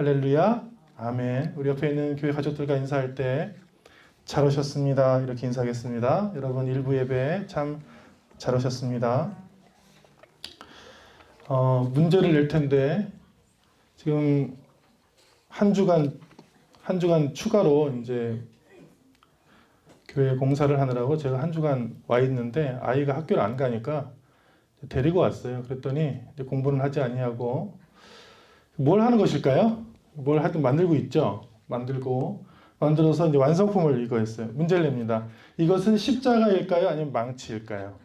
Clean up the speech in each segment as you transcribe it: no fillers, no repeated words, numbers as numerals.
할렐루야. 아멘. 우리 옆에 있는 교회 가족들과 인사할 때 잘 오셨습니다. 이렇게 인사하겠습니다. 여러분 일부 예배 참 잘 오셨습니다. 문제를 낼 텐데 지금 한 주간 추가로 이제 교회 공사를 하느라고 제가 한 주간 와 있는데 아이가 학교를 안 가니까 데리고 왔어요. 그랬더니 이제 공부는 하지 아니하고 뭘 하는 것일까요? 뭘 하든 만들고 있죠. 만들어서 이제 완성품을 이거 했어요. 문제를 냅니다. 이것은 십자가일까요? 아니면 망치일까요?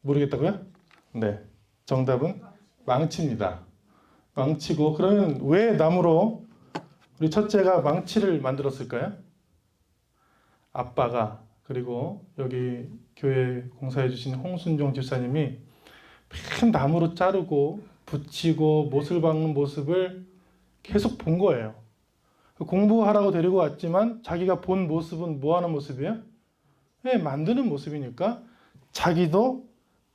모르겠다고요? 네. 정답은 망치입니다. 망치고, 그러면 왜 나무로 우리 첫째가 망치를 만들었을까요? 아빠가, 그리고 여기 교회 공사해 주신 홍순종 집사님이 맨 나무로 자르고 붙이고 못을 박는 모습을 계속 본 거예요. 공부하라고 데리고 왔지만 자기가 본 모습은 뭐 하는 모습이에요? 네, 만드는 모습이니까 자기도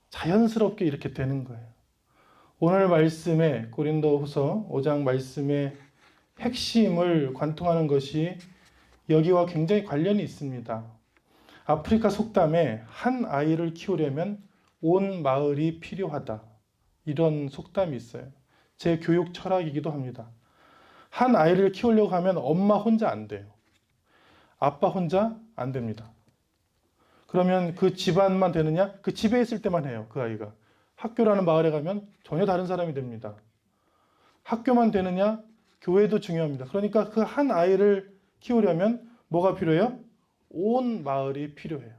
자연스럽게 이렇게 되는 거예요. 오늘 말씀에 고린도후서 5장 말씀의 핵심을 관통하는 것이 여기와 굉장히 관련이 있습니다. 아프리카 속담에 한 아이를 키우려면 온 마을이 필요하다. 이런 속담이 있어요. 제 교육 철학이기도 합니다. 한 아이를 키우려고 하면 엄마 혼자 안 돼요. 아빠 혼자 안 됩니다. 그러면 그 집안만 되느냐? 그 집에 있을 때만 해요. 그 아이가. 학교라는 마을에 가면 전혀 다른 사람이 됩니다. 학교만 되느냐? 교회도 중요합니다. 그러니까 그 한 아이를 키우려면 뭐가 필요해요? 온 마을이 필요해요.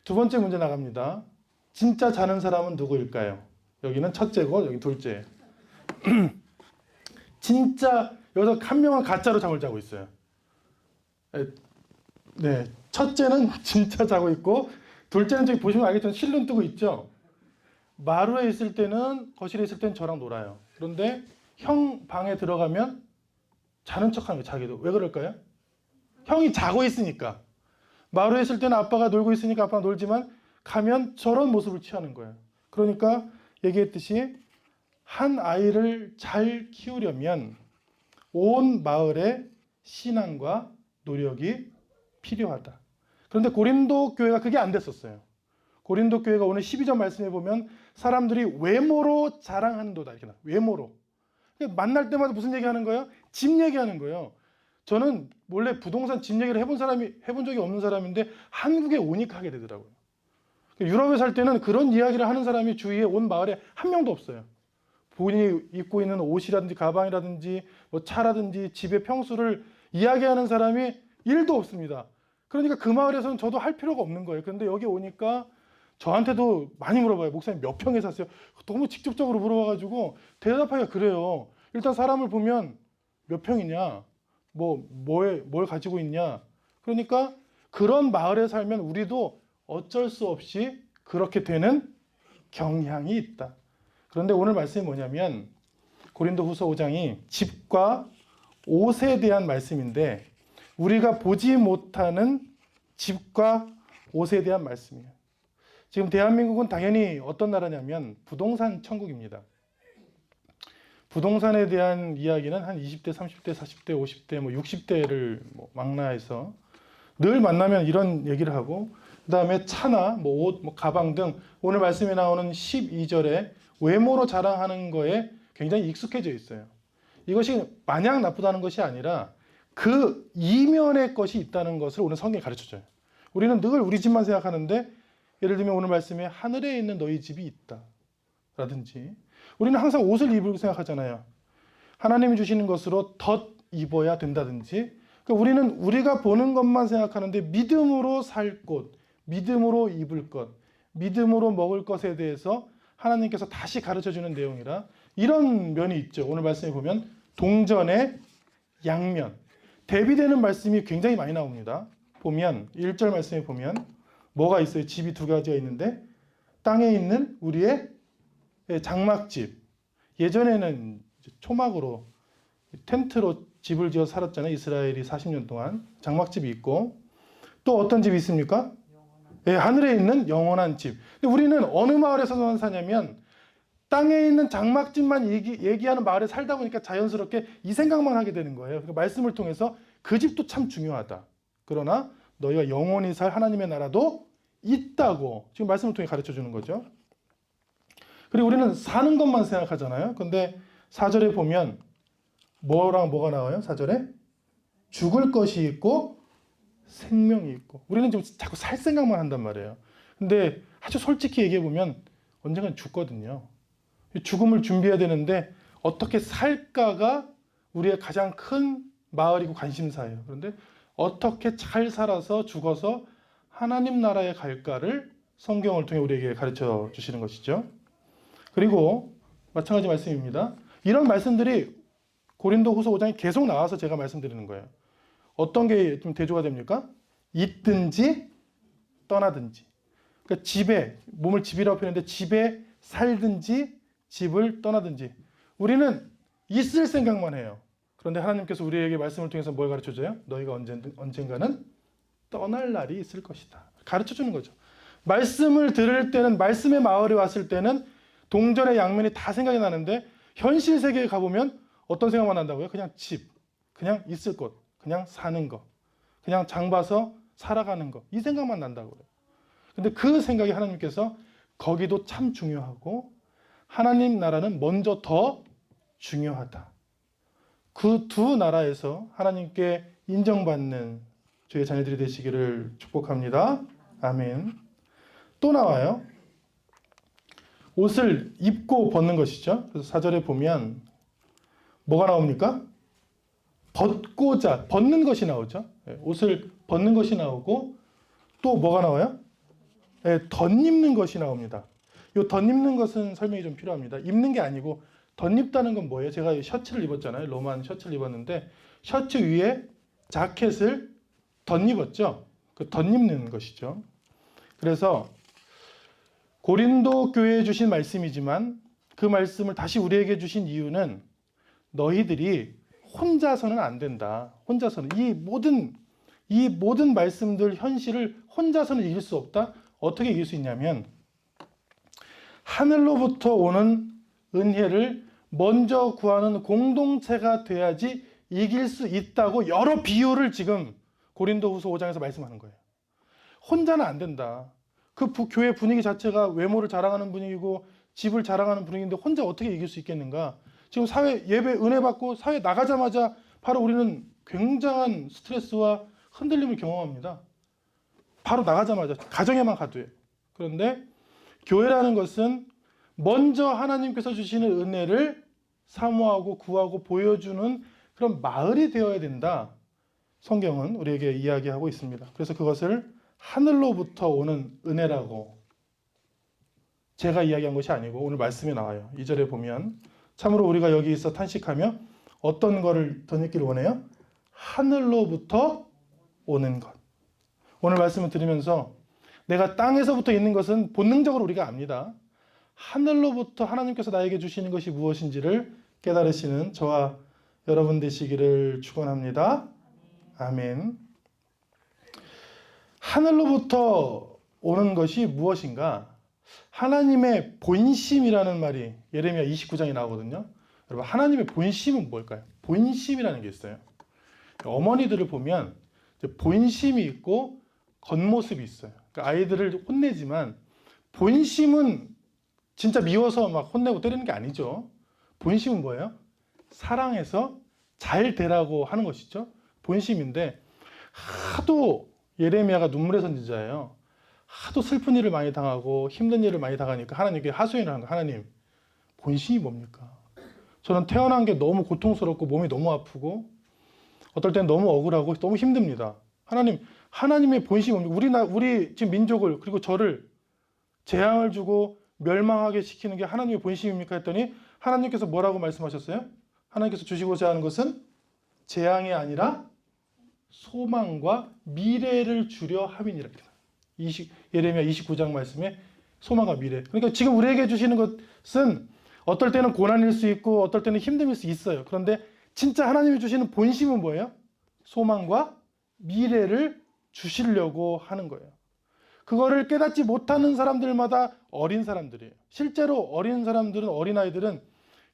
두 번째 문제 나갑니다. 진짜 자는 사람은 누구일까요? 여기는 첫째고 여기 둘째예요. 진짜 여기서 한 명은 가짜로 잠을 자고 있어요. 네, 첫째는 진짜 자고 있고 둘째는 저기 보시면 알겠지만 실눈 뜨고 있죠. 마루에 있을 때는 거실에 있을 때는 저랑 놀아요. 그런데 형 방에 들어가면 자는 척하는 거예요. 자기도. 왜 그럴까요? 형이 자고 있으니까. 마루에 있을 때는 아빠가 놀고 있으니까 아빠가 놀지만 가면 저런 모습을 취하는 거예요. 그러니까 얘기했듯이 한 아이를 잘 키우려면 온 마을의 신앙과 노력이 필요하다. 그런데 고린도 교회가 그게 안 됐었어요. 고린도 교회가 오늘 12절 말씀에 보면 사람들이 외모로 자랑하는도다. 이렇게 나와요. 외모로. 만날 때마다 무슨 얘기하는 거예요? 집 얘기하는 거예요. 저는 원래 부동산 집 얘기를 해본 적이 없는 사람인데 한국에 오니까 하게 되더라고요. 유럽에 살 때는 그런 이야기를 하는 사람이 주위에 온 마을에 한 명도 없어요. 본인이 입고 있는 옷이라든지 가방이라든지 뭐 차라든지 집의 평수를 이야기하는 사람이 1도 없습니다. 그러니까 그 마을에서는 저도 할 필요가 없는 거예요. 그런데 여기 오니까 저한테도 많이 물어봐요. 목사님 몇 평에 샀어요? 너무 직접적으로 물어봐가지고 대답하기가 그래요. 일단 사람을 보면 몇 평이냐? 뭘 가지고 있냐? 그러니까 그런 마을에 살면 우리도 어쩔 수 없이 그렇게 되는 경향이 있다. 그런데 오늘 말씀이 뭐냐면 고린도후서 5장이 집과 옷에 대한 말씀인데 우리가 보지 못하는 집과 옷에 대한 말씀이에요. 지금 대한민국은 당연히 어떤 나라냐면 부동산 천국입니다. 부동산에 대한 이야기는 한 20대, 30대, 40대, 50대, 60대를 망라해서 늘 만나면 이런 얘기를 하고 그 다음에 차나 옷, 가방 등 오늘 말씀에 나오는 12절에 외모로 자랑하는 거에 굉장히 익숙해져 있어요. 이것이 마냥 나쁘다는 것이 아니라 그 이면의 것이 있다는 것을 오늘 성경이 가르쳐줘요. 우리는 늘 우리 집만 생각하는데 예를 들면 오늘 말씀에 하늘에 있는 너희 집이 있다 라든지 우리는 항상 옷을 입을 생각하잖아요. 하나님이 주시는 것으로 덧 입어야 된다든지 그러니까 우리는 우리가 보는 것만 생각하는데 믿음으로 살 곳, 믿음으로 입을 것, 믿음으로 먹을 것에 대해서 하나님께서 다시 가르쳐주는 내용이라 이런 면이 있죠. 오늘 말씀에 보면 동전의 양면 대비되는 말씀이 굉장히 많이 나옵니다. 보면 1절 말씀에 보면 뭐가 있어요? 집이 두 가지가 있는데 땅에 있는 우리의 장막집. 예전에는 초막으로 텐트로 집을 지어 살았잖아요. 이스라엘이 40년 동안. 장막집이 있고 또 어떤 집이 있습니까? 하늘에 있는 영원한 집. 근데 우리는 어느 마을에서만 사냐면 땅에 있는 장막집만 얘기하는 마을에 살다 보니까 자연스럽게 이 생각만 하게 되는 거예요. 그러니까 말씀을 통해서 그 집도 참 중요하다. 그러나 너희가 영원히 살 하나님의 나라도 있다고 지금 말씀을 통해 가르쳐 주는 거죠. 그리고 우리는 사는 것만 생각하잖아요. 근데 4절에 보면 뭐랑 뭐가 나와요? 4절에 죽을 것이 있고 생명이 있고. 우리는 좀 자꾸 살 생각만 한단 말이에요. 근데 아주 솔직히 얘기해 보면 언젠간 죽거든요. 죽음을 준비해야 되는데 어떻게 살까가 우리의 가장 큰 마을이고 관심사예요. 그런데 어떻게 잘 살아서 죽어서 하나님 나라에 갈까를 성경을 통해 우리에게 가르쳐 주시는 것이죠. 그리고 마찬가지 말씀입니다. 이런 말씀들이 고린도 후서 5장에 계속 나와서 제가 말씀드리는 거예요. 어떤 게 좀 대조가 됩니까? 있든지 떠나든지. 그러니까 집에, 몸을 집이라고 표현했는데 집에 살든지 집을 떠나든지. 우리는 있을 생각만 해요. 그런데 하나님께서 우리에게 말씀을 통해서 뭘 가르쳐줘요? 너희가 언젠가는 떠날 날이 있을 것이다. 가르쳐주는 거죠. 말씀을 들을 때는, 말씀의 마을에 왔을 때는 동전의 양면이 다 생각이 나는데 현실 세계에 가보면 어떤 생각만 난다고요? 그냥 집, 그냥 있을 곳, 그냥 사는 거, 그냥 장 봐서 살아가는 거, 이 생각만 난다고 그래요. 근데 그 생각이 하나님께서 거기도 참 중요하고 하나님 나라는 먼저 더 중요하다. 그 두 나라에서 하나님께 인정받는 저희 자녀들이 되시기를 축복합니다. 아멘. 또 나와요. 옷을 입고 벗는 것이죠. 그래서 4절에 보면 뭐가 나옵니까? 벗고자, 벗는 것이 나오죠. 옷을 벗는 것이 나오고 또 뭐가 나와요? 덧입는 것이 나옵니다. 이 덧입는 것은 설명이 좀 필요합니다. 입는 게 아니고 덧입다는 건 뭐예요? 제가 셔츠를 입었잖아요. 로만 셔츠를 입었는데 셔츠 위에 자켓을 덧입었죠. 그 덧입는 것이죠. 그래서 고린도 교회에 주신 말씀이지만 그 말씀을 다시 우리에게 주신 이유는 너희들이 혼자서는 안 된다. 혼자서는 이 모든 말씀들 현실을 혼자서는 이길 수 없다. 어떻게 이길 수 있냐면 하늘로부터 오는 은혜를 먼저 구하는 공동체가 돼야지 이길 수 있다고 여러 비유를 지금 고린도후서 5장에서 말씀하는 거예요. 혼자는 안 된다. 그 교회 분위기 자체가 외모를 자랑하는 분위기고 집을 자랑하는 분위기인데 혼자 어떻게 이길 수 있겠는가? 지금 사회 예배 은혜 받고 사회 나가자마자 바로 우리는 굉장한 스트레스와 흔들림을 경험합니다. 바로 나가자마자 가정에만 가도요. 그런데 교회라는 것은 먼저 하나님께서 주시는 은혜를 사모하고 구하고 보여주는 그런 마을이 되어야 된다. 성경은 우리에게 이야기하고 있습니다. 그래서 그것을 하늘로부터 오는 은혜라고 제가 이야기한 것이 아니고 오늘 말씀에 나와요. 2절에 보면 참으로 우리가 여기 있어 탄식하며 어떤 거를 덧입기를 원해요? 하늘로부터 오는 것. 오늘 말씀을 들으면서 내가 땅에서부터 있는 것은 본능적으로 우리가 압니다. 하늘로부터 하나님께서 나에게 주시는 것이 무엇인지를 깨달으시는 저와 여러분 되시기를 축원합니다. 아멘. 하늘로부터 오는 것이 무엇인가? 하나님의 본심이라는 말이 예레미야 29장에 나오거든요. 여러분, 하나님의 본심은 뭘까요? 본심이라는 게 있어요. 어머니들을 보면 본심이 있고 겉모습이 있어요. 그러니까 아이들을 혼내지만 본심은 진짜 미워서 막 혼내고 때리는 게 아니죠. 본심은 뭐예요? 사랑해서 잘 되라고 하는 것이죠. 본심인데 하도 예레미야가 눈물의 선지자예요. 하도 슬픈 일을 많이 당하고 힘든 일을 많이 당하니까 하나님께 하소연을 한 거예요. 하나님, 본심이 뭡니까? 저는 태어난 게 너무 고통스럽고 몸이 너무 아프고 어떨 땐 너무 억울하고 너무 힘듭니다. 하나님, 하나님의 본심이 뭡니까? 우리 지금 민족을 그리고 저를 재앙을 주고 멸망하게 시키는 게 하나님의 본심입니까? 했더니 하나님께서 뭐라고 말씀하셨어요? 하나님께서 주시고자 하는 것은 재앙이 아니라 소망과 미래를 주려 함이니라. 예레미야 29장 말씀에 소망과 미래. 그러니까 지금 우리에게 주시는 것은 어떨 때는 고난일 수 있고 어떨 때는 힘듦일 수 있어요. 그런데 진짜 하나님이 주시는 본심은 뭐예요? 소망과 미래를 주시려고 하는 거예요. 그거를 깨닫지 못하는 사람들마다 어린 사람들이에요. 실제로 어린 사람들은, 어린아이들은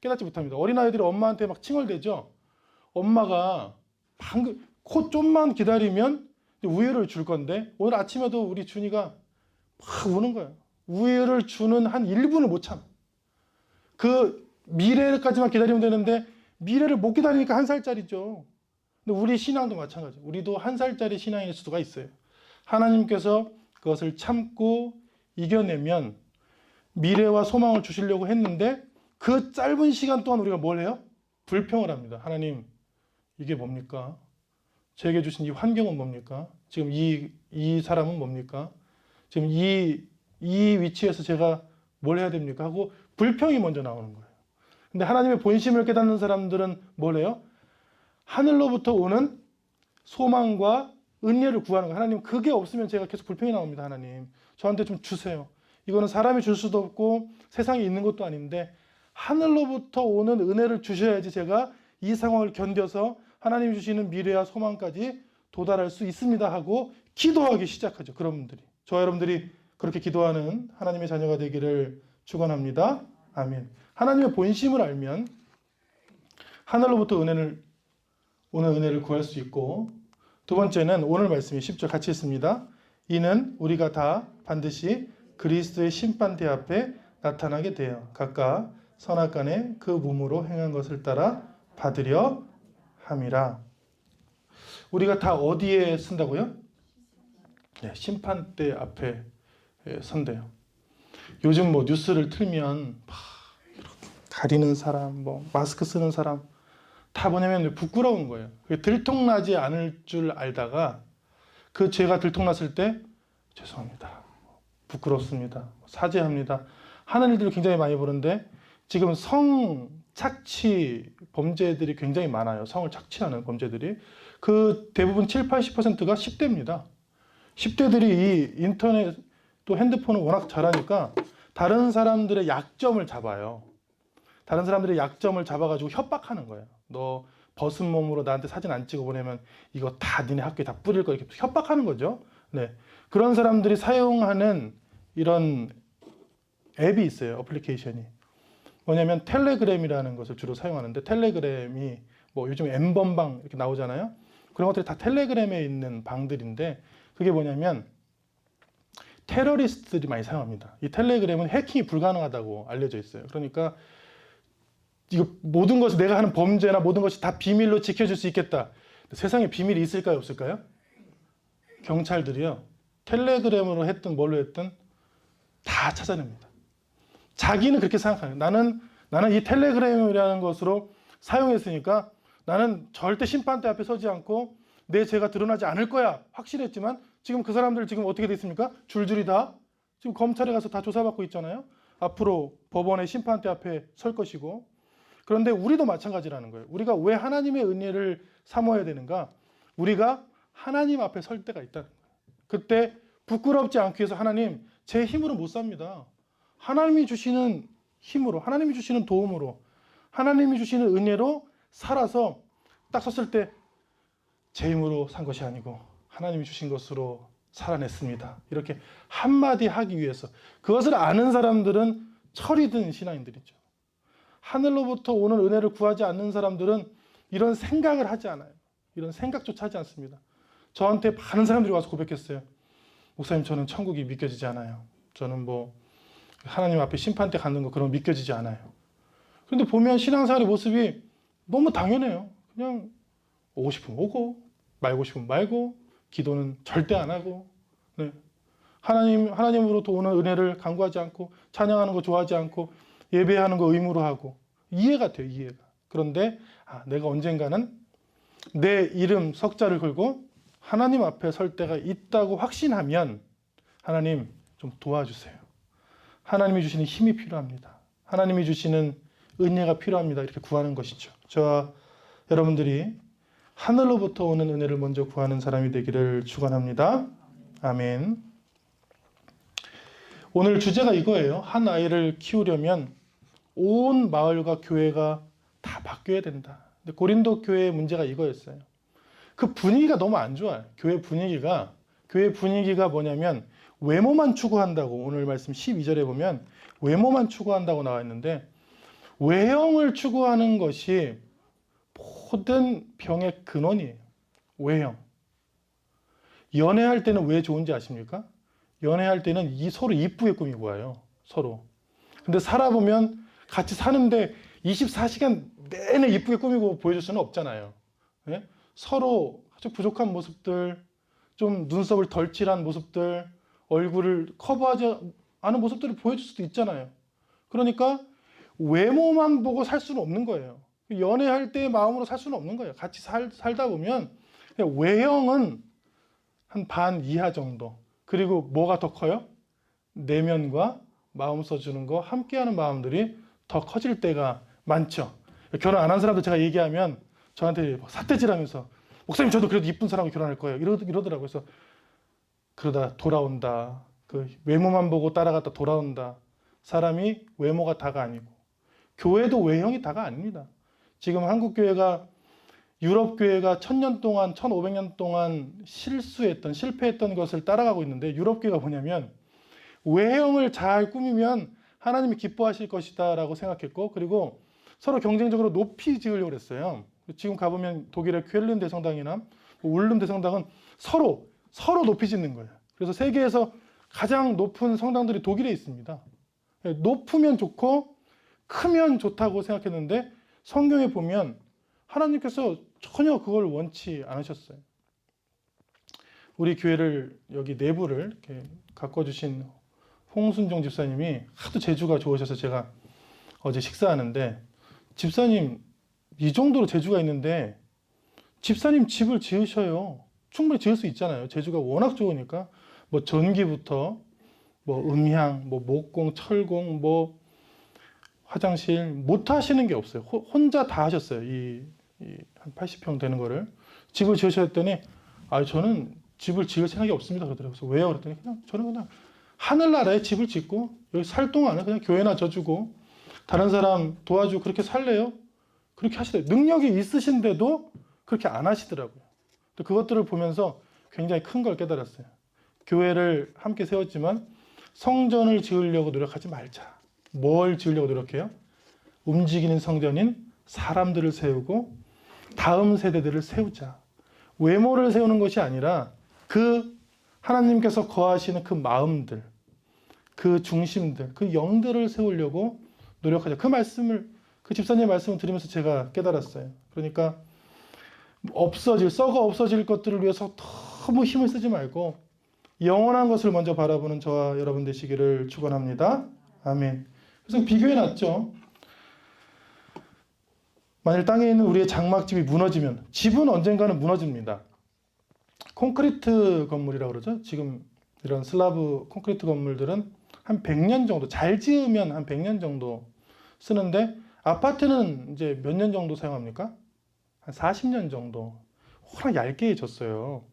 깨닫지 못합니다. 어린아이들이 엄마한테 막 칭얼대죠. 엄마가 방금 코 좀만 기다리면 우유를 줄 건데, 오늘 아침에도 우리 준이가 막 우는 거예요. 우유를 주는 한 1분을 못 참아. 그 미래까지만 기다리면 되는데 미래를 못 기다리니까 1살짜리죠. 근데 우리 신앙도 마찬가지예요. 우리도 1살짜리 신앙일 수가 있어요. 하나님께서 그것을 참고 이겨내면 미래와 소망을 주시려고 했는데, 그 짧은 시간 동안 우리가 뭘 해요? 불평을 합니다. 하나님, 이게 뭡니까? 제게 주신 이 환경은 뭡니까? 지금 이 사람은 뭡니까? 지금 이 위치에서 제가 뭘 해야 됩니까? 하고 불평이 먼저 나오는 거예요. 근데 하나님의 본심을 깨닫는 사람들은 뭘 해요? 하늘로부터 오는 소망과 은혜를 구하는 거예요. 하나님, 그게 없으면 제가 계속 불평이 나옵니다. 하나님, 저한테 좀 주세요. 이거는 사람이 줄 수도 없고 세상에 있는 것도 아닌데 하늘로부터 오는 은혜를 주셔야지 제가 이 상황을 견뎌서 하나님이 주시는 미래와 소망까지 도달할 수 있습니다 하고 기도하기 시작하죠. 그런 분들이. 저와 여러분들이 그렇게 기도하는 하나님의 자녀가 되기를 축원합니다. 아멘. 하나님의 본심을 알면 하늘로부터 오는 은혜를 구할 수 있고, 두 번째는 오늘 말씀이 10절 같이 읽습니다. 이는 우리가 다 반드시 그리스도의 심판대 앞에 나타나게 되어 각각 선악간에 그 몸으로 행한 것을 따라 받으려 함이라. 우리가 다 어디에 쓴다고요? 네, 심판대 앞에 선대요. 요즘 뭐 뉴스를 틀면 가리는 사람, 뭐 마스크 쓰는 사람 다 뭐냐면 부끄러운 거예요. 들통나지 않을 줄 알다가 그 죄가 들통났을 때 죄송합니다, 부끄럽습니다, 사죄합니다 하는 일들을 굉장히 많이 보는데, 지금 성착취 범죄들이 굉장히 많아요. 성을 착취하는 범죄들이. 그 대부분 70-80%가 10대입니다. 10대들이 이 인터넷 또 핸드폰을 워낙 잘하니까 다른 사람들의 약점을 잡아요. 다른 사람들의 약점을 잡아가지고 협박하는 거예요. 너 벗은 몸으로 나한테 사진 안 찍어 보내면 이거 다 니네 학교에 다 뿌릴 거야. 이렇게 협박하는 거죠. 네. 그런 사람들이 사용하는 이런 앱이 있어요. 어플리케이션이. 뭐냐면 텔레그램이라는 것을 주로 사용하는데, 텔레그램이 뭐 요즘 N번방 이렇게 나오잖아요. 그런 것들이 다 텔레그램에 있는 방들인데, 그게 뭐냐면 테러리스트들이 많이 사용합니다. 이 텔레그램은 해킹이 불가능하다고 알려져 있어요. 그러니까 이거 모든 것을, 내가 하는 범죄나 모든 것이 다 비밀로 지켜줄 수 있겠다. 세상에 비밀이 있을까요, 없을까요? 경찰들이요, 텔레그램으로 했든 뭘로 했든 다 찾아냅니다. 자기는 그렇게 생각하는 거예요. 나는 이 텔레그램이라는 것으로 사용했으니까 나는 절대 심판대 앞에 서지 않고 내 죄가 드러나지 않을 거야 확실했지만, 지금 그 사람들 지금 어떻게 됐습니까? 줄줄이 다 지금 검찰에 가서 다 조사받고 있잖아요. 앞으로 법원의 심판대 앞에 설 것이고. 그런데 우리도 마찬가지라는 거예요. 우리가 왜 하나님의 은혜를 사모해야 되는가? 우리가 하나님 앞에 설 때가 있다는 거예요. 그때 부끄럽지 않기 위해서, 하나님, 제 힘으로 못 삽니다. 하나님이 주시는 힘으로, 하나님이 주시는 도움으로, 하나님이 주시는 은혜로 살아서 딱 섰을 때 제 힘으로 산 것이 아니고 하나님이 주신 것으로 살아냈습니다. 이렇게 한마디 하기 위해서. 그것을 아는 사람들은 철이 든 신앙인들이죠. 하늘로부터 오는 은혜를 구하지 않는 사람들은 이런 생각을 하지 않아요. 이런 생각조차 하지 않습니다. 저한테 많은 사람들이 와서 고백했어요. 목사님, 저는 천국이 믿겨지지 않아요. 저는 뭐 하나님 앞에 심판 때 가는 거 그런 거 믿겨지지 않아요. 그런데 보면 신앙생활의 모습이 너무 당연해요. 그냥 오고 싶으면 오고 말고 싶으면 말고, 기도는 절대 안 하고, 네. 하나님으로부터 오는 은혜를 간구하지 않고, 찬양하는 거 좋아하지 않고, 예배하는 거 의무로 하고. 이해가 돼요, 이해가. 그런데 내가 언젠가는 내 이름 석자를 걸고 하나님 앞에 설 때가 있다고 확신하면, 하나님 좀 도와주세요. 하나님이 주시는 힘이 필요합니다. 하나님이 주시는 은혜가 필요합니다. 이렇게 구하는 것이죠. 저와 여러분들이 하늘로부터 오는 은혜를 먼저 구하는 사람이 되기를 축원합니다. 아멘. 오늘 주제가 이거예요. 한 아이를 키우려면 온 마을과 교회가 다 바뀌어야 된다. 근데 고린도 교회의 문제가 이거였어요. 그 분위기가 너무 안 좋아요. 교회 분위기가 뭐냐면 외모만 추구한다고 오늘 말씀 12절에 보면 외모만 추구한다고 나와 있는데 외형을 추구하는 것이 모든 병의 근원이에요. 외형. 연애할 때는 왜 좋은지 아십니까? 연애할 때는 서로 이쁘게 꾸미고 와요. 서로. 근데 살아보면 같이 사는데 24시간 내내 이쁘게 꾸미고 보여줄 수는 없잖아요. 네? 서로 아주 부족한 모습들, 좀 눈썹을 덜 칠한 모습들, 얼굴을 커버하지 않은 모습들을 보여줄 수도 있잖아요. 그러니까 외모만 보고 살 수는 없는 거예요. 연애할 때의 마음으로 살 수는 없는 거예요. 같이 살다 보면 외형은 한 반 이하 정도. 그리고 뭐가 더 커요? 내면과 마음 써주는 거, 함께하는 마음들이 더 커질 때가 많죠. 결혼 안 한 사람들 제가 얘기하면 저한테 삿대질하면서 목사님 저도 그래도 이쁜 사람과 결혼할 거예요. 이러더라고요. 그래서 그러다 돌아온다. 그 외모만 보고 따라갔다 돌아온다. 사람이 외모가 다가 아니고 교회도 외형이 다가 아닙니다. 지금 한국 교회가 유럽 교회가 1000년 동안 1500년 동안 실패했던 것을 따라가고 있는데 유럽 교회가 뭐냐면 외형을 잘 꾸미면 하나님이 기뻐하실 것이다 라고 생각했고 그리고 서로 경쟁적으로 높이 지으려고 했어요. 지금 가보면 독일의 쾰른 대성당이나 울름 대성당은 서로 높이 짓는 거예요. 그래서 세계에서 가장 높은 성당들이 독일에 있습니다. 높으면 좋고 크면 좋다고 생각했는데 성경에 보면 하나님께서 전혀 그걸 원치 않으셨어요. 우리 교회를 여기 내부를 이렇게 가꿔주신 홍순종 집사님이 하도 재주가 좋으셔서 제가 어제 식사하는데 집사님 이 정도로 재주가 있는데 집사님 집을 지으셔요. 충분히 지을 수 있잖아요. 재주가 워낙 좋으니까 뭐 전기부터 뭐 음향, 뭐 목공, 철공, 뭐 화장실 못 하시는 게 없어요. 혼자 다 하셨어요. 한 80평 되는 거를 집을 지으셨더니 저는 집을 지을 생각이 없습니다. 그러더라고요. 그래서 왜요? 그랬더니 저는 그냥 하늘나라에 집을 짓고 여기 살 동안은 그냥 교회나 져주고 다른 사람 도와주고 그렇게 살래요? 그렇게 하시더라고요. 능력이 있으신데도 그렇게 안 하시더라고요. 그것들을 보면서 굉장히 큰 걸 깨달았어요. 교회를 함께 세웠지만 성전을 지으려고 노력하지 말자. 뭘 지으려고 노력해요? 움직이는 성전인 사람들을 세우고 다음 세대들을 세우자. 외모를 세우는 것이 아니라 그 하나님께서 거하시는 그 마음들, 그 중심들, 그 영들을 세우려고 노력하자. 그 집사님의 말씀을 들으면서 제가 깨달았어요. 그러니까 썩어 없어질 것들을 위해서 너무 힘을 쓰지 말고 영원한 것을 먼저 바라보는 저와 여러분 되시기를 축원합니다. 아멘. 그래서 비교해 놨죠. 만일 땅에 있는 우리의 장막집이 무너지면 집은 언젠가는 무너집니다. 콘크리트 건물이라고 그러죠. 지금 이런 슬라브 콘크리트 건물들은 한 100년 정도, 잘 지으면 한 100년 정도 쓰는데 아파트는 이제 몇 년 정도 사용합니까? 한 40년 정도. 워낙 얇게 졌어요.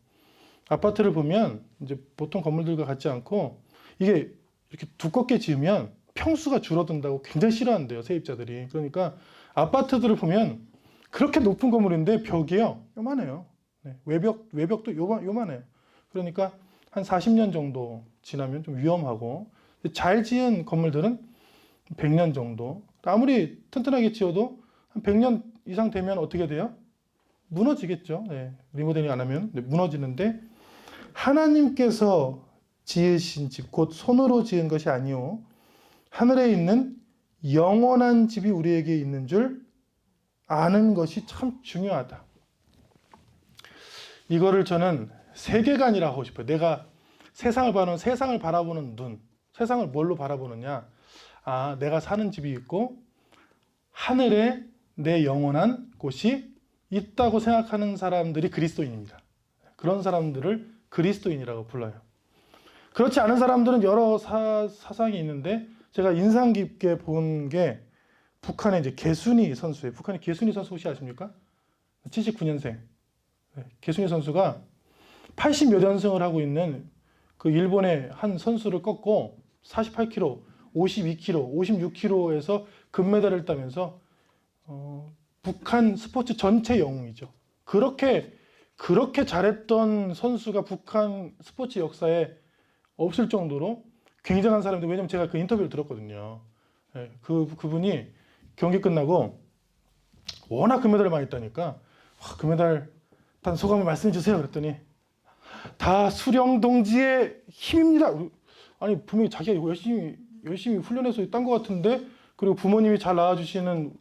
아파트를 보면 이제 보통 건물들과 같지 않고 이게 이렇게 두껍게 지으면 평수가 줄어든다고 굉장히 싫어한대요. 세입자들이. 그러니까 아파트들을 보면 그렇게 높은 건물인데 벽이요. 요만해요. 네, 외벽도 요만해요. 그러니까 한 40년 정도 지나면 좀 위험하고 잘 지은 건물들은 100년 정도. 아무리 튼튼하게 지어도 한 100년 이상 되면 어떻게 돼요? 무너지겠죠. 네, 리모델링 안 하면 무너지는데 하나님께서 지으신 집, 곧 손으로 지은 것이 아니오 하늘에 있는 영원한 집이 우리에게 있는 줄 아는 것이 참 중요하다. 이거를 저는 세계관이라고 하고 싶어요. 내가 세상을 바라보는 눈, 세상을 뭘로 바라보느냐? 내가 사는 집이 있고 하늘에 내 영원한 곳이 있다고 생각하는 사람들이 그리스도인입니다. 그런 사람들을 그리스도인이라고 불러요. 그렇지 않은 사람들은 여러 사상이 있는데 제가 인상 깊게 본 게 북한의 이제 개순이 선수예요. 북한의 개순이 선수 혹시 아십니까? 79년생. 개순이 선수가 80몇 연승을 하고 있는 그 일본의 한 선수를 꺾고 48kg, 52kg, 56kg에서 금메달을 따면서 북한 스포츠 전체 영웅이죠. 그렇게 잘했던 선수가 북한 스포츠 역사에 없을 정도로 굉장한 사람인데, 왜냐면 제가 그 인터뷰를 들었거든요. 예, 그분이 경기 끝나고 워낙 금메달을 많이 따니까 와, 금메달 딴 소감을 말씀해 주세요. 그랬더니 다 수령 동지의 힘입니다. 아니 분명히 자기가 열심히 훈련해서 딴 것 같은데, 그리고 부모님이 잘 낳아주시는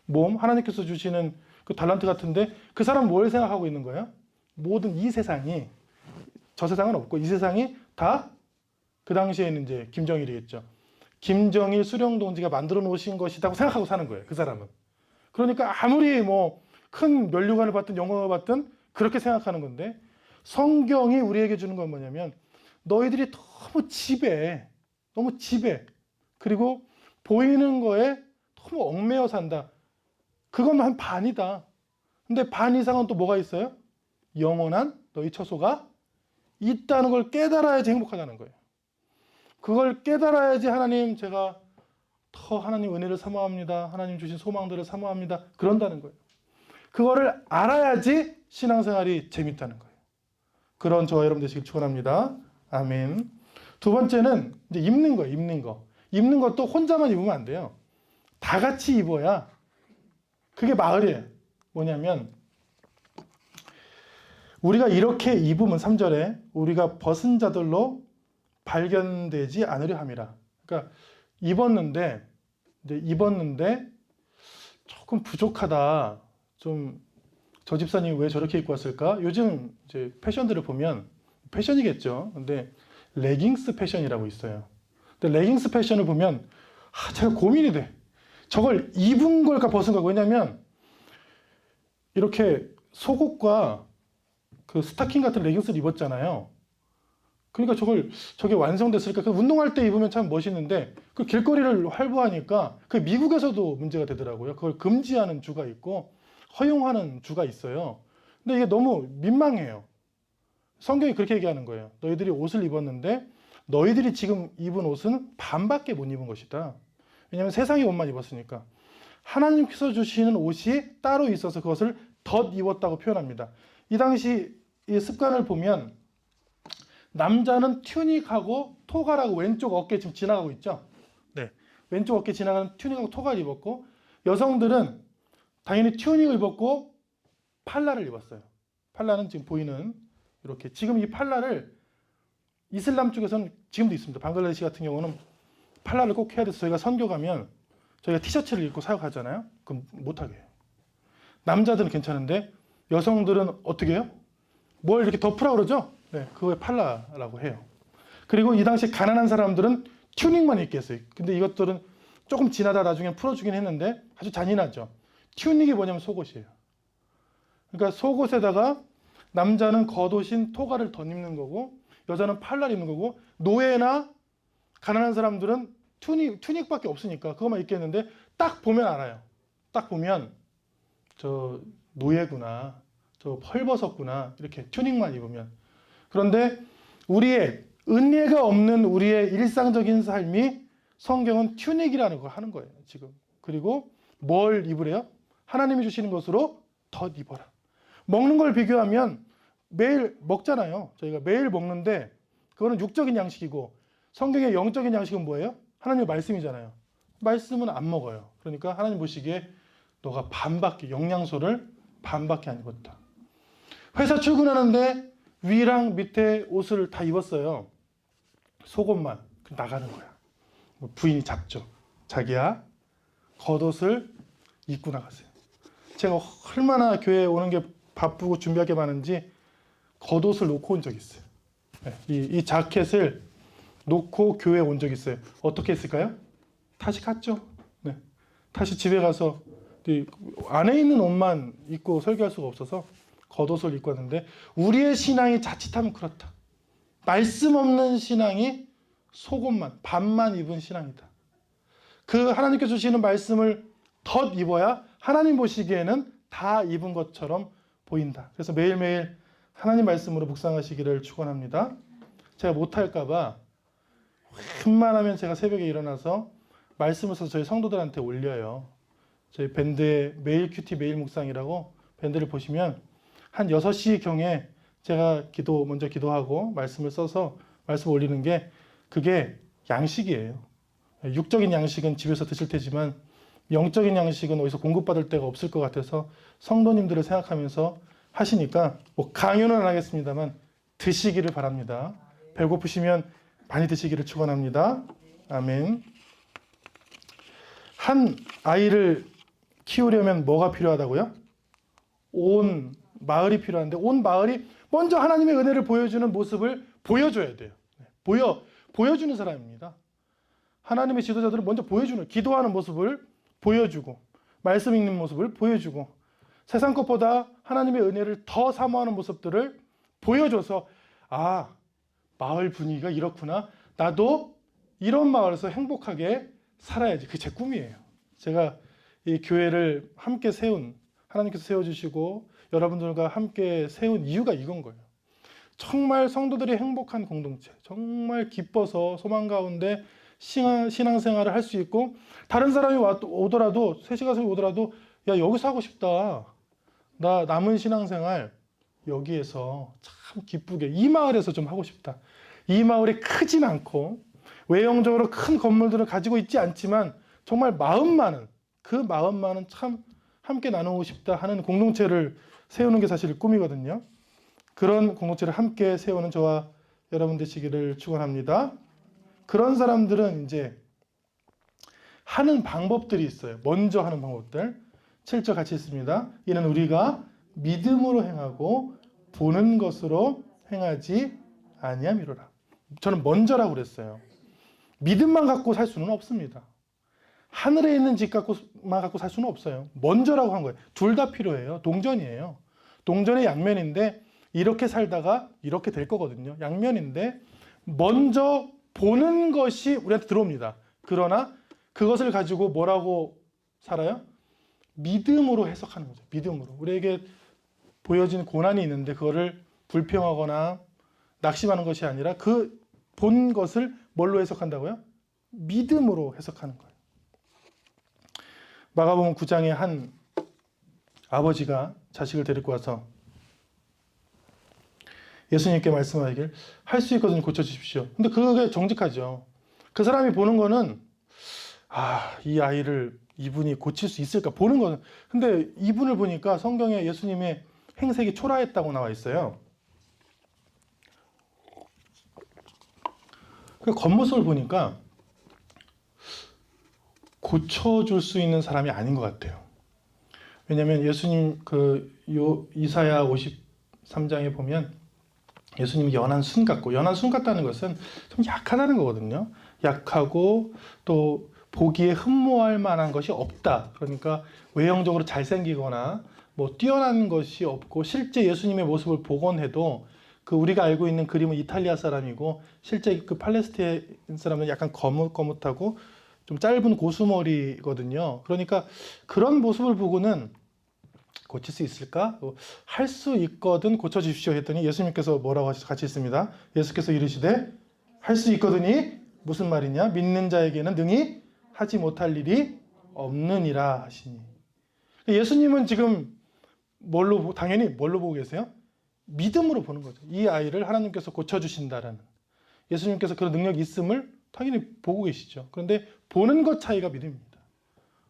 몸, 하나님께서 주시는 그 달란트 같은데, 그 사람 뭘 생각하고 있는 거예요? 모든 이 세상이, 저 세상은 없고 이 세상이 다 그 당시에는 이제 김정일이겠죠. 김정일 수령 동지가 만들어 놓으신 것이라고 생각하고 사는 거예요. 그 사람은. 그러니까 아무리 뭐 큰 면류관을 받든 영광을 받든 그렇게 생각하는 건데, 성경이 우리에게 주는 건 뭐냐면 너희들이 너무 지배, 그리고 보이는 거에 너무 얽매여 산다. 그건 한 반이다. 근데 반 이상은 또 뭐가 있어요? 영원한 너희 처소가 있다는 걸 깨달아야지 행복하다는 거예요. 그걸 깨달아야지 제가 더 하나님 은혜를 사모합니다. 하나님 주신 소망들을 사모합니다. 그런다는 거예요. 그거를 알아야지 신앙생활이 재밌다는 거예요. 그런 저와 여러분 되시길 축원합니다. 아멘. 두 번째는 이제 입는 거예요. 입는 거. 입는 것도 혼자만 입으면 안 돼요. 다 같이 입어야 그게 마을이에요. 뭐냐면 우리가 이렇게 입으면 3절에 우리가 벗은 자들로 발견되지 않으려 함이라. 그러니까 입었는데 조금 부족하다. 좀 저 집사님이 왜 저렇게 입고 왔을까? 요즘 이제 패션들을 보면 패션이겠죠. 근데 레깅스 패션이라고 있어요. 근데 레깅스 패션을 보면 제가 고민이 돼. 저걸 입은 걸까 벗은 걸까? 왜냐면 이렇게 속옷과 그 스타킹 같은 레깅스를 입었잖아요. 그러니까 저게 완성됐을까? 그 운동할 때 입으면 참 멋있는데 그 길거리를 활보하니까 그 미국에서도 문제가 되더라고요. 그걸 금지하는 주가 있고 허용하는 주가 있어요. 근데 이게 너무 민망해요. 성경이 그렇게 얘기하는 거예요. 너희들이 옷을 입었는데 너희들이 지금 입은 옷은 반밖에 못 입은 것이다. 왜냐하면 세상의 옷만 입었으니까. 하나님께서 주시는 옷이 따로 있어서 그것을 덧 입었다고 표현합니다. 이 당시 이 습관을 보면 남자는 튜닉하고 토가라고 왼쪽 어깨 지금 지나가고 있죠. 네, 왼쪽 어깨 지나가는 튜닉하고 토가를 입었고, 여성들은 당연히 튜닉을 입었고 팔라를 입었어요. 팔라는 지금 보이는 이렇게, 지금 이 팔라를 이슬람 쪽에서는 지금도 있습니다. 방글라데시 같은 경우는 팔라를 꼭 해야 돼서 저희가 선교 가면 저희가 티셔츠를 입고 사역하잖아요. 그럼 못하게 해요. 남자들은 괜찮은데 여성들은 어떻게 해요? 뭘 이렇게 덮으라고 그러죠? 네, 그거에 팔라라고 해요. 그리고 이 당시 가난한 사람들은 튜닉만 입게 했어요. 근데 이것들은 조금 지나다 나중에 풀어주긴 했는데 아주 잔인하죠. 튜닉이 뭐냐면 속옷이에요. 그러니까 속옷에다가 남자는 겉옷인 토가를 덧입는 거고 여자는 팔라를 입는 거고, 노예나 가난한 사람들은 튜닉밖에 없으니까 그것만 입겠는데 딱 보면 알아요. 딱 보면 저 노예구나, 저 헐벗었구나, 이렇게 튜닉만 입으면. 그런데 우리의 은혜가 없는 우리의 일상적인 삶이 성경은 튜닉이라는 걸 하는 거예요, 지금. 그리고 뭘 입으래요? 하나님이 주시는 것으로 덧 입어라. 먹는 걸 비교하면 매일 먹잖아요. 저희가 매일 먹는데 그거는 육적인 양식이고, 성경의 영적인 양식은 뭐예요? 하나님의 말씀이잖아요. 말씀은 안 먹어요. 그러니까 하나님 보시기에 너가 영양소를 반밖에 안 입었다. 회사 출근하는데 위랑 밑에 옷을 다 입었어요. 속옷만. 나가는 거야. 부인이 잡죠. 자기야, 겉옷을 입고 나가세요. 제가 얼마나 교회에 오는 게 바쁘고 준비할 게 많은지 겉옷을 놓고 온 적이 있어요. 이 자켓을 놓고 교회에 온 적이 있어요. 어떻게 했을까요? 다시 갔죠. 네. 다시 집에 가서 안에 있는 옷만 입고 설교할 수가 없어서 겉옷을 입고 왔는데, 우리의 신앙이 자칫하면 그렇다. 말씀 없는 신앙이 속옷만, 반만 입은 신앙이다. 그 하나님께서 주시는 말씀을 덧 입어야 하나님 보시기에는 다 입은 것처럼 보인다. 그래서 매일매일 하나님 말씀으로 묵상하시기를 축원합니다. 제가 못할까 봐 웬만하면 제가 새벽에 일어나서 말씀을 써서 저희 성도들한테 올려요. 저희 밴드의 매일 큐티 매일 묵상이라고 밴드를 보시면 한 6시경에 제가 먼저 기도하고 말씀을 써서 말씀 올리는 게 그게 양식이에요. 육적인 양식은 집에서 드실 테지만 영적인 양식은 어디서 공급받을 데가 없을 것 같아서 성도님들을 생각하면서 하시니까 뭐 강요는 안 하겠습니다만 드시기를 바랍니다. 배고프시면 많이 드시기를 축원합니다. 아멘. 한 아이를 키우려면 뭐가 필요하다고요? 온 마을이 필요한데 온 마을이 먼저 하나님의 은혜를 보여주는 모습을 보여줘야 돼요. 보여주는 사람입니다. 하나님의 지도자들은 먼저 보여주는, 기도하는 모습을 보여주고 말씀 읽는 모습을 보여주고 세상 것보다 하나님의 은혜를 더 사모하는 모습들을 보여줘서 아, 마을 분위기가 이렇구나. 나도 이런 마을에서 행복하게 살아야지. 그게 제 꿈이에요. 제가 이 교회를 함께 세운, 하나님께서 세워주시고 여러분들과 함께 세운 이유가 이건 거예요. 정말 성도들이 행복한 공동체, 정말 기뻐서 소망 가운데 신앙생활을 할 수 있고 다른 사람이 오더라도 3시간씩 오더라도 야 여기서 하고 싶다. 나 남은 신앙생활 여기에서 참 기쁘게 이 마을에서 좀 하고 싶다. 이 마을이 크진 않고 외형적으로 큰 건물들을 가지고 있지 않지만 정말 마음만은 그 마음만은 참 함께 나누고 싶다 하는 공동체를 세우는 게 사실 꿈이거든요. 그런 공동체를 함께 세우는 저와 여러분 되시기를 축원합니다. 그런 사람들은 이제 하는 방법들이 있어요. 먼저 하는 방법들. 7절 같이 있습니다. 이는 우리가 믿음으로 행하고 보는 것으로 행하지 아니함이로라. 저는 먼저라고 그랬어요. 믿음만 갖고 살 수는 없습니다. 하늘에 있는 집 갖고만 갖고 살 수는 없어요. 먼저라고 한 거예요. 둘 다 필요해요. 동전이에요. 동전의 양면인데 이렇게 살다가 이렇게 될 거거든요. 양면인데 먼저 보는 것이 우리한테 들어옵니다. 그러나 그것을 가지고 뭐라고 살아요? 믿음으로 해석하는 거죠. 믿음으로. 우리에게 보여진 고난이 있는데 그거를 불평하거나 낙심하는 것이 아니라 그 본 것을 뭘로 해석한다고요? 믿음으로 해석하는 거예요. 마가복음 9장에 한 아버지가 자식을 데리고 와서 예수님께 말씀하기를 할 수 있거든요. 고쳐주십시오. 근데 그게 정직하죠. 그 사람이 보는 거는 이 아이를 이분이 고칠 수 있을까 보는 거는. 근데 이분을 보니까 성경에 예수님의 행색이 초라했다고 나와 있어요. 그 겉모습을 보니까 고쳐줄 수 있는 사람이 아닌 것 같아요. 왜냐하면 예수님 이사야 53장에 보면 예수님이 연한 순 같고, 연한 순 같다는 것은 좀 약하다는 거거든요. 약하고 또 보기에 흠모할 만한 것이 없다. 그러니까 외형적으로 잘생기거나 뭐 뛰어난 것이 없고, 실제 예수님의 모습을 복원해도 우리가 알고 있는 그림은 이탈리아 사람이고 실제 그 팔레스타인 사람은 약간 거뭇거뭇하고 좀 짧은 고수머리거든요. 그러니까 그런 모습을 보고는 고칠 수 있을까? 할 수 있거든 고쳐주십시오 했더니 예수님께서 뭐라고 같이 있습니다. 예수께서 이르시되 할 수 있거든이 무슨 말이냐? 믿는 자에게는 능히 하지 못할 일이 없느니라 하시니. 예수님은 지금 당연히 뭘로 보고 계세요? 믿음으로 보는 거죠. 이 아이를 하나님께서 고쳐주신다라는, 예수님께서 그런 능력이 있음을 당연히 보고 계시죠. 그런데 보는 것 차이가 믿음입니다.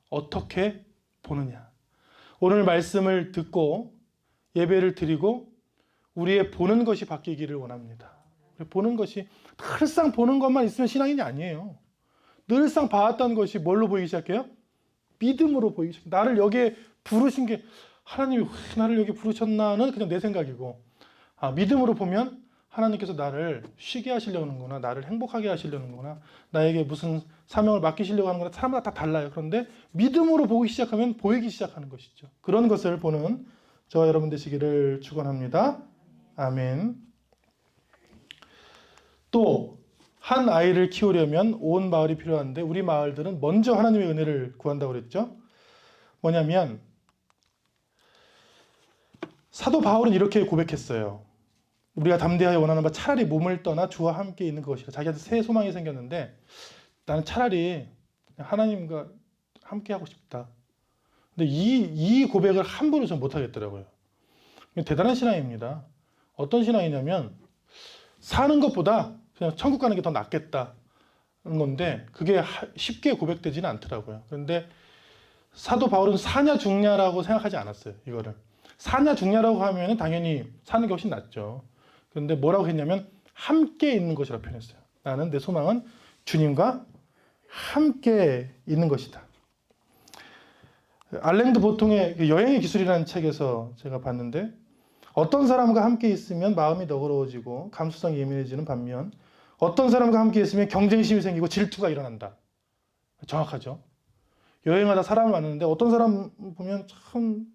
어떻게 보느냐. 오늘 말씀을 듣고 예배를 드리고 우리의 보는 것이 바뀌기를 원합니다. 보는 것이 늘상 보는 것만 있으면 신앙인이 아니에요. 늘상 봐왔던 것이 뭘로 보이기 시작해요? 믿음으로 보이기 시작해요. 나를 여기에 부르신 게 하나님이 왜 나를 여기 부르셨나는 그냥 내 생각이고, 믿음으로 보면 하나님께서 나를 쉬게 하시려는구나, 나를 행복하게 하시려는구나, 나에게 무슨 사명을 맡기시려고 하는 거나 사람마다 다 달라요. 그런데 믿음으로 보기 시작하면 보이기 시작하는 것이죠. 그런 것을 보는 저와 여러분 되시기를 축원합니다. 아멘. 또 한 아이를 키우려면 온 마을이 필요한데 우리 마을들은 먼저 하나님의 은혜를 구한다고 그랬죠. 뭐냐면 사도 바울은 이렇게 고백했어요. 우리가 담대하여 원하는 바 차라리 몸을 떠나 주와 함께 있는 것이라. 자기한테 새 소망이 생겼는데 나는 차라리 하나님과 함께 하고 싶다. 근데 이 고백을 함부로 전 못하겠더라고요. 대단한 신앙입니다. 어떤 신앙이냐면 사는 것보다 그냥 천국 가는 게 더 낫겠다는 건데 그게 쉽게 고백되지는 않더라고요. 그런데 사도 바울은 사냐 죽냐라고 생각하지 않았어요. 이거를 사냐 죽냐라고 하면 당연히 사는 게 훨씬 낫죠. 그런데 뭐라고 했냐면 함께 있는 것이라고 표현했어요. 나는 내 소망은 주님과 함께 있는 것이다. 알랭드 보통의 여행의 기술이라는 책에서 제가 봤는데 어떤 사람과 함께 있으면 마음이 너그러워지고 감수성이 예민해지는 반면 어떤 사람과 함께 있으면 경쟁심이 생기고 질투가 일어난다. 정확하죠. 여행하다 사람을 만났는데 어떤 사람 보면 참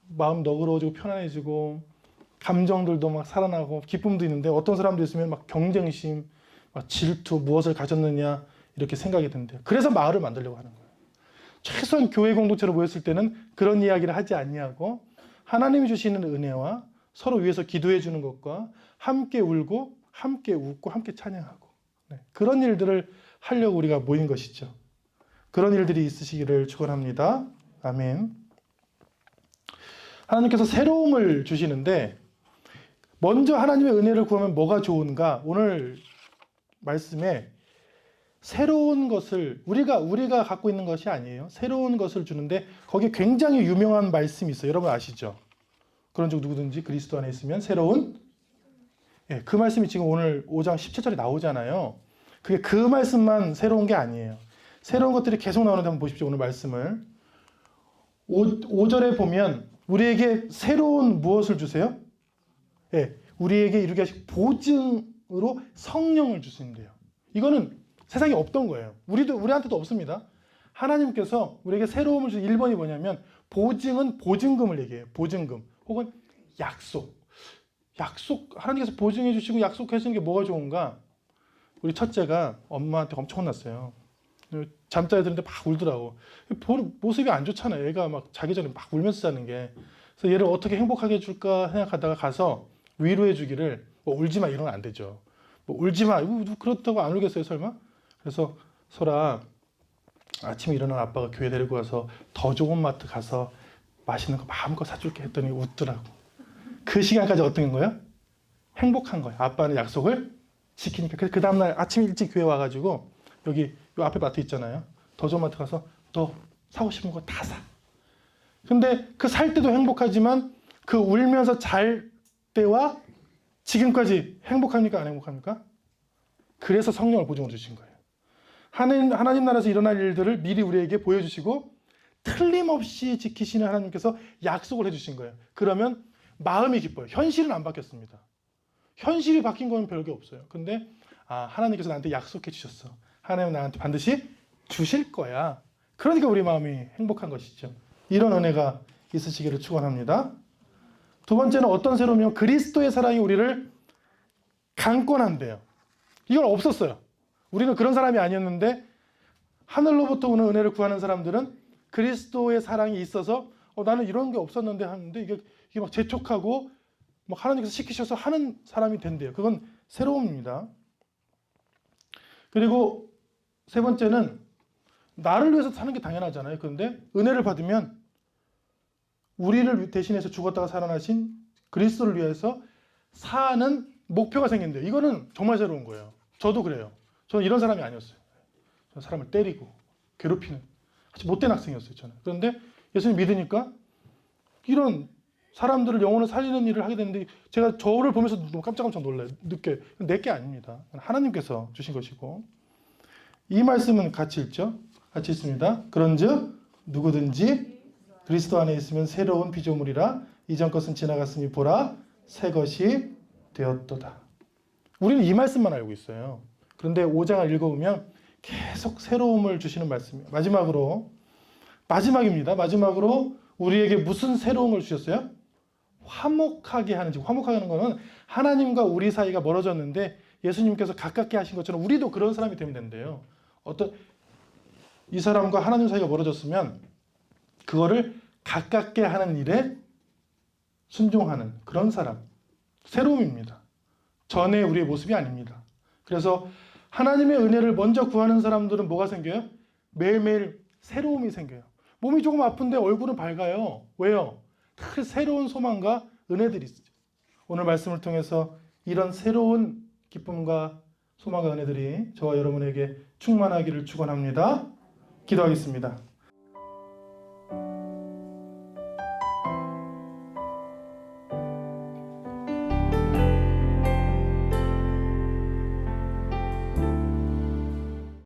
마음 너그러워지고 편안해지고 감정들도 막 살아나고 기쁨도 있는데 어떤 사람도 있으면 막 경쟁심, 막 질투, 무엇을 가졌느냐 이렇게 생각이 든대요. 그래서 마을을 만들려고 하는 거예요. 최소한 교회 공동체로 모였을 때는 그런 이야기를 하지 아니하고 하나님이 주시는 은혜와 서로 위해서 기도해 주는 것과 함께 울고 함께 웃고 함께 찬양하고 그런 일들을 하려고 우리가 모인 것이죠. 그런 일들이 있으시기를 축원합니다. 아멘. 하나님께서 새로움을 주시는데 먼저 하나님의 은혜를 구하면 뭐가 좋은가? 오늘 말씀에 새로운 것을 우리가 갖고 있는 것이 아니에요. 새로운 것을 주는데 거기에 굉장히 유명한 말씀이 있어요. 여러분 아시죠? 그런 적 누구든지 그리스도 안에 있으면 새로운 그 말씀이 지금 오늘 5장 17절에 나오잖아요. 그게 그 말씀만 새로운 게 아니에요. 새로운 것들이 계속 나오는데 한번 보십시오. 오늘 말씀을 5절에 보면 우리에게 새로운 무엇을 주세요? 우리에게 이루게 하실 보증으로 성령을 주신대요. 이거는 세상에 없던 거예요. 우리한테도 없습니다. 하나님께서 우리에게 새로움을 주신 1번이 뭐냐면 보증은 보증금을 얘기해요. 보증금 혹은 약속. 하나님께서 보증해 주시고 약속해 주시는 게 뭐가 좋은가? 우리 첫째가 엄마한테 엄청 혼났어요. 잠자리 드는데 막 울더라고. 모습이 안 좋잖아요. 애가 막 자기 전에 막 울면서 자는 게. 그래서 얘를 어떻게 행복하게 해줄까 생각하다가 가서 위로해 주기를 울지 마 이러면 안 되죠. 울지 마. 그렇다고 안 울겠어요 설마? 그래서 설아 아침에 일어난 아빠가 교회 데리고 가서 더 좋은 마트 가서 맛있는 거 마음껏 사줄게 했더니 웃더라고. 그 시간까지 어떤 거예요? 행복한 거예요. 아빠는 약속을 지키니까. 그 다음날 아침 일찍 교회 와가지고 여기 요 앞에 마트 있잖아요. 더 좋은 마트 가서 너 사고 싶은 거 다 사. 근데 그 살 때도 행복하지만 그 울면서 잘 때와 지금까지 행복합니까? 안 행복합니까? 그래서 성령을 보증으로 주신 거예요. 하나님 나라에서 일어날 일들을 미리 우리에게 보여주시고 틀림없이 지키시는 하나님께서 약속을 해주신 거예요. 그러면 마음이 기뻐요. 현실은 안 바뀌었습니다. 현실이 바뀐 건 별게 없어요. 근데 하나님께서 나한테 약속해 주셨어. 하나님은 나한테 반드시 주실 거야. 그러니까 우리 마음이 행복한 것이죠. 이런 은혜가 있으시기를 축원합니다. 두 번째는 어떤 새로움이면 그리스도의 사랑이 우리를 강권한대요. 이건 없었어요. 우리는 그런 사람이 아니었는데 하늘로부터 오는 은혜를 구하는 사람들은 그리스도의 사랑이 있어서 나는 이런 게 없었는데 하는데 이게 막 재촉하고 막 하나님께서 시키셔서 하는 사람이 된대요. 그건 새로움입니다. 그리고 세 번째는 나를 위해서 사는 게 당연하잖아요. 그런데 은혜를 받으면 우리를 대신해서 죽었다가 살아나신 그리스도를 위해서 사는 목표가 생긴대요. 이거는 정말 새로운 거예요. 저도 그래요. 저는 이런 사람이 아니었어요. 저는 사람을 때리고 괴롭히는 아주 못된 학생이었어요. 저는. 그런데 예수님 믿으니까 이런 사람들을 영혼을 살리는 일을 하게 되는데 제가 저를 보면서 너무 깜짝깜짝 놀라요. 늦게. 내게 아닙니다. 하나님께서 주신 것이고 이 말씀은 같이 읽죠. 같이 읽습니다. 그런즉 누구든지 그리스도 안에 있으면 새로운 피조물이라 이전 것은 지나갔으니 보라 새 것이 되었도다. 우리는 이 말씀만 알고 있어요. 그런데 5장을 읽어보면 계속 새로움을 주시는 말씀이에요. 마지막입니다. 마지막으로 우리에게 무슨 새로움을 주셨어요? 화목하게 하는, 화목하게 하는 것은 하나님과 우리 사이가 멀어졌는데 예수님께서 가깝게 하신 것처럼 우리도 그런 사람이 되면 된대요. 이 사람과 하나님 사이가 멀어졌으면 그거를 가깝게 하는 일에 순종하는 그런 사람. 새로움입니다. 전에 우리의 모습이 아닙니다. 그래서 하나님의 은혜를 먼저 구하는 사람들은 뭐가 생겨요? 매일매일 새로움이 생겨요. 몸이 조금 아픈데 얼굴은 밝아요. 왜요? 새로운 소망과 은혜들이 있죠. 오늘 말씀을 통해서 이런 새로운 기쁨과 소망과 은혜들이 저와 여러분에게 충만하기를 축원합니다. 기도하겠습니다.